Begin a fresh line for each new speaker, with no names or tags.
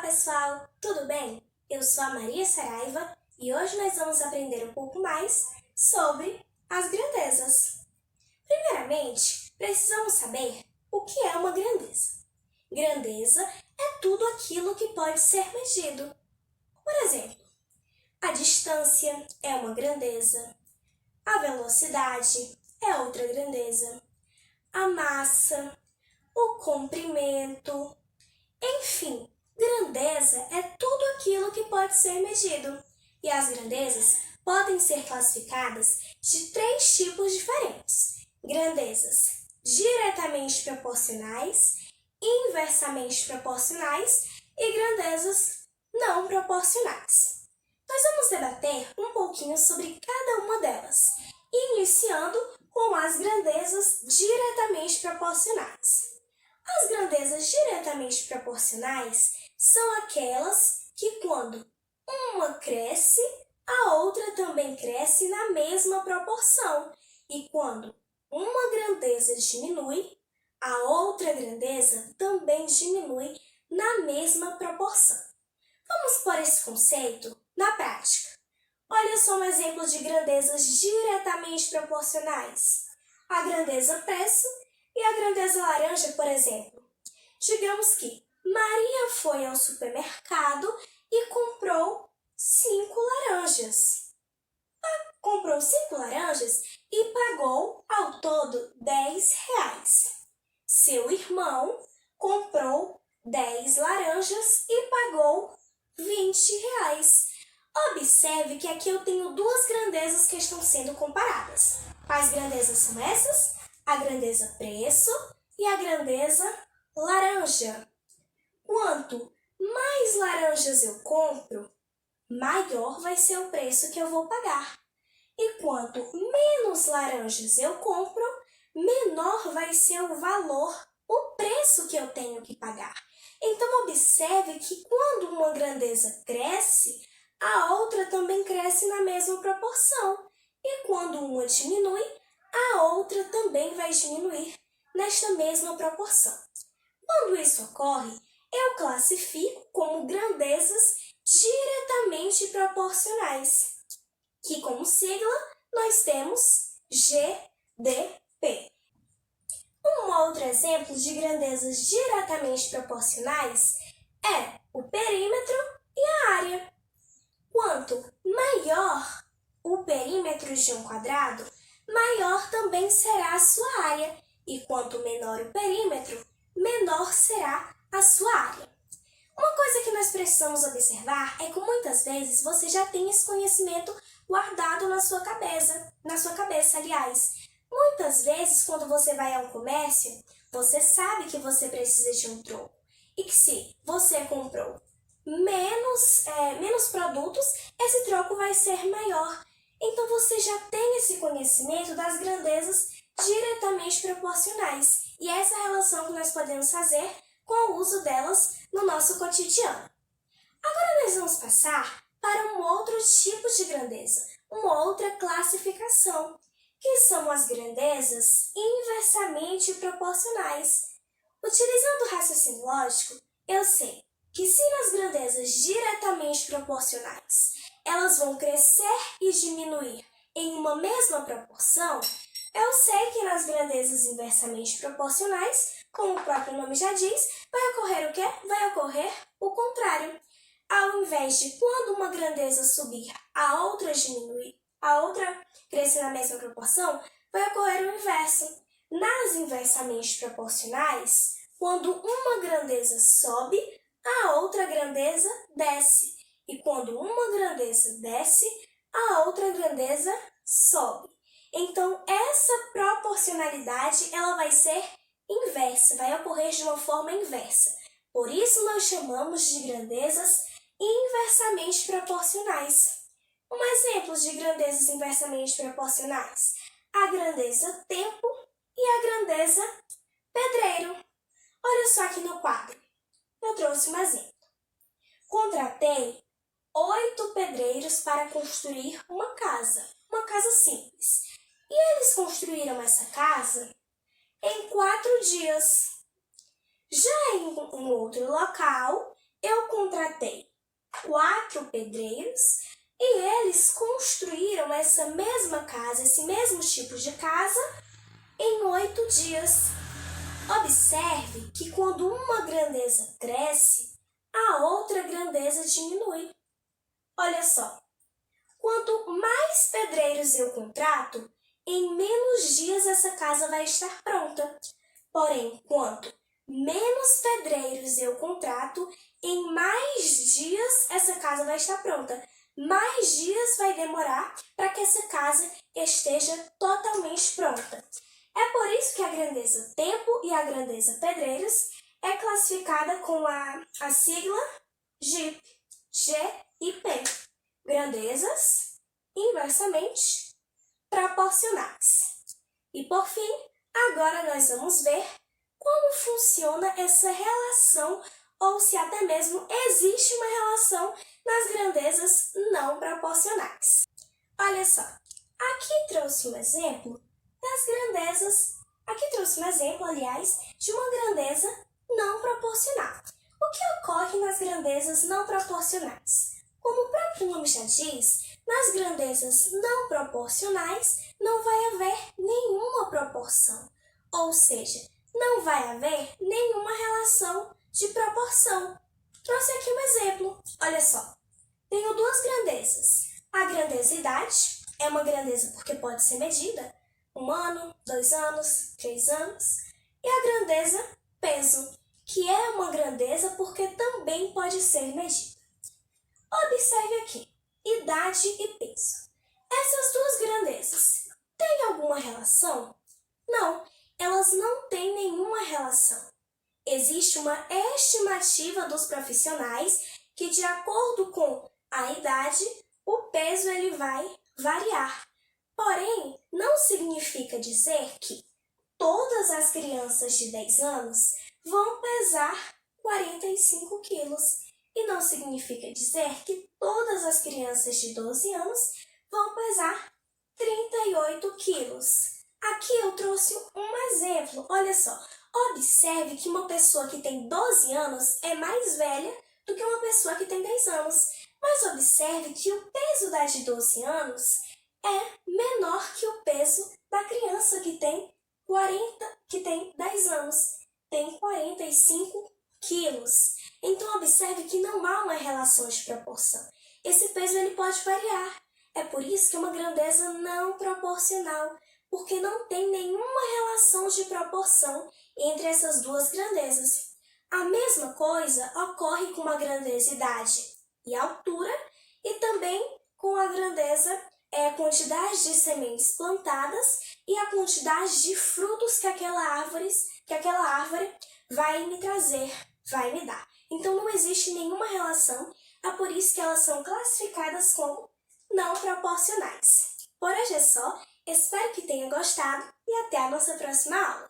pessoal, tudo bem? Eu sou a Maria Saraiva e hoje nós vamos aprender um pouco mais sobre as grandezas. Primeiramente, precisamos saber o que é uma grandeza. Grandeza é tudo aquilo que pode ser medido. Por exemplo, a distância é uma grandeza, a velocidade é outra grandeza, a massa, o comprimento, enfim, grandeza é tudo aquilo que pode ser medido. E as grandezas podem ser classificadas de 3 tipos diferentes: grandezas diretamente proporcionais, inversamente proporcionais e grandezas não proporcionais. Nós vamos debater um pouquinho sobre cada uma delas, iniciando com as grandezas diretamente proporcionais. As grandezas diretamente proporcionais são aquelas que, quando uma cresce, a outra também cresce na mesma proporção. E quando uma grandeza diminui, a outra grandeza também diminui na mesma proporção. Vamos pôr esse conceito na prática. Olha só um exemplo de grandezas diretamente proporcionais. A grandeza preço e a grandeza laranja, por exemplo. Digamos que Maria foi ao supermercado e comprou 5 laranjas. Comprou 5 laranjas e pagou ao todo R$ 10. Seu irmão comprou 10 laranjas e pagou R$ 20. Observe que aqui eu tenho 2 grandezas que estão sendo comparadas. Quais grandezas são essas? A grandeza preço e a grandeza laranja. Quanto mais laranjas eu compro, maior vai ser o preço que eu vou pagar. E quanto menos laranjas eu compro, menor vai ser o valor, o preço que eu tenho que pagar. Então, observe que quando uma grandeza cresce, a outra também cresce na mesma proporção. E quando uma diminui, a outra também vai diminuir nesta mesma proporção. Quando isso ocorre, eu classifico como grandezas diretamente proporcionais, que como sigla nós temos GDP. Um outro exemplo de grandezas diretamente proporcionais é o perímetro e a área. Quanto maior o perímetro de um quadrado, maior também será a sua área. E quanto menor o perímetro, menor será a sua área. Uma coisa que nós precisamos observar é que muitas vezes você já tem esse conhecimento guardado na sua cabeça, aliás. Muitas vezes, quando você vai a um comércio, você sabe que você precisa de um troco. E que se você comprou menos produtos, esse troco vai ser maior. Então, você já tem esse conhecimento das grandezas diretamente proporcionais. E essa relação que nós podemos fazer com o uso delas no nosso cotidiano. Agora, nós vamos passar para um outro tipo de grandeza, uma outra classificação, que são as grandezas inversamente proporcionais. Utilizando o raciocínio lógico, eu sei que se nas grandezas diretamente proporcionais elas vão crescer e diminuir em uma mesma proporção, eu sei que nas grandezas inversamente proporcionais, como o próprio nome já diz, vai ocorrer o quê? Vai ocorrer o contrário. Ao invés de quando uma grandeza subir, a outra diminuir, a outra crescer na mesma proporção, vai ocorrer o inverso. Nas inversamente proporcionais, quando uma grandeza sobe, a outra grandeza desce. E quando uma grandeza desce, a outra grandeza sobe. Então, essa proporcionalidade ela vai ser inversa, vai ocorrer de uma forma inversa. Por isso, nós chamamos de grandezas inversamente proporcionais. Um exemplo de grandezas inversamente proporcionais: a grandeza tempo e a grandeza pedreiro. Olha só aqui no quadro. Eu trouxe um exemplo. Contratei 8 pedreiros para construir uma casa simples. E eles construíram essa casa em 4 dias. Já em um outro local, eu contratei contratei 4 pedreiros e eles construíram essa mesma casa, esse mesmo tipo de casa, em 8 dias. Observe que quando uma grandeza cresce, a outra grandeza diminui. Olha só, quanto mais pedreiros eu contrato, em menos dias essa casa vai estar pronta. Porém, quanto menos pedreiros eu contrato, em mais dias essa casa vai estar pronta. Mais dias vai demorar para que essa casa esteja totalmente pronta. É por isso que a grandeza tempo e a grandeza pedreiros é classificada com a sigla GIP, G e P. Grandezas inversamente proporcionais. E por fim, agora nós vamos ver como funciona essa relação ou se até mesmo existe uma relação nas grandezas não proporcionais. Olha só, aqui trouxe um exemplo das grandezas, aliás, de uma grandeza não proporcional. O que ocorre nas grandezas não proporcionais? Como o próprio nome já diz, nas grandezas não proporcionais não vai haver nenhuma proporção, ou seja, não vai haver nenhuma relação de proporção. Trouxe aqui um exemplo, olha só, tenho 2 grandezas. A grandeza idade é uma grandeza porque pode ser medida, 1 ano, 2 anos, 3 anos, e a grandeza peso, que é uma grandeza porque também pode ser medida. Observe aqui, idade e peso. Essas 2 grandezas têm alguma relação? Não, elas não têm nenhuma relação. Existe uma estimativa dos profissionais que, de acordo com a idade, o peso ele vai variar. Porém, não significa dizer que todas as crianças de 10 anos vão pesar 45 quilos. E não significa dizer que todas as crianças de 12 anos vão pesar 38 quilos. Aqui eu trouxe um exemplo. Olha só, observe que uma pessoa que tem 12 anos é mais velha do que uma pessoa que tem 10 anos. Mas observe que o peso da de 12 anos é menor que o peso da criança que tem 10 anos. Tem 45 quilos. Então, observe que não há uma relação de proporção. Esse peso ele pode variar. É por isso que é uma grandeza não proporcional, porque não tem nenhuma relação de proporção entre essas 2 grandezas. A mesma coisa ocorre com a grandeza idade e altura e também com a grandeza quantidade de sementes plantadas e a quantidade de frutos que aquela árvore vai me trazer, vai me dar. Então, não existe nenhuma relação, é por isso que elas são classificadas como não proporcionais. Por hoje é só, espero que tenha gostado e até a nossa próxima aula.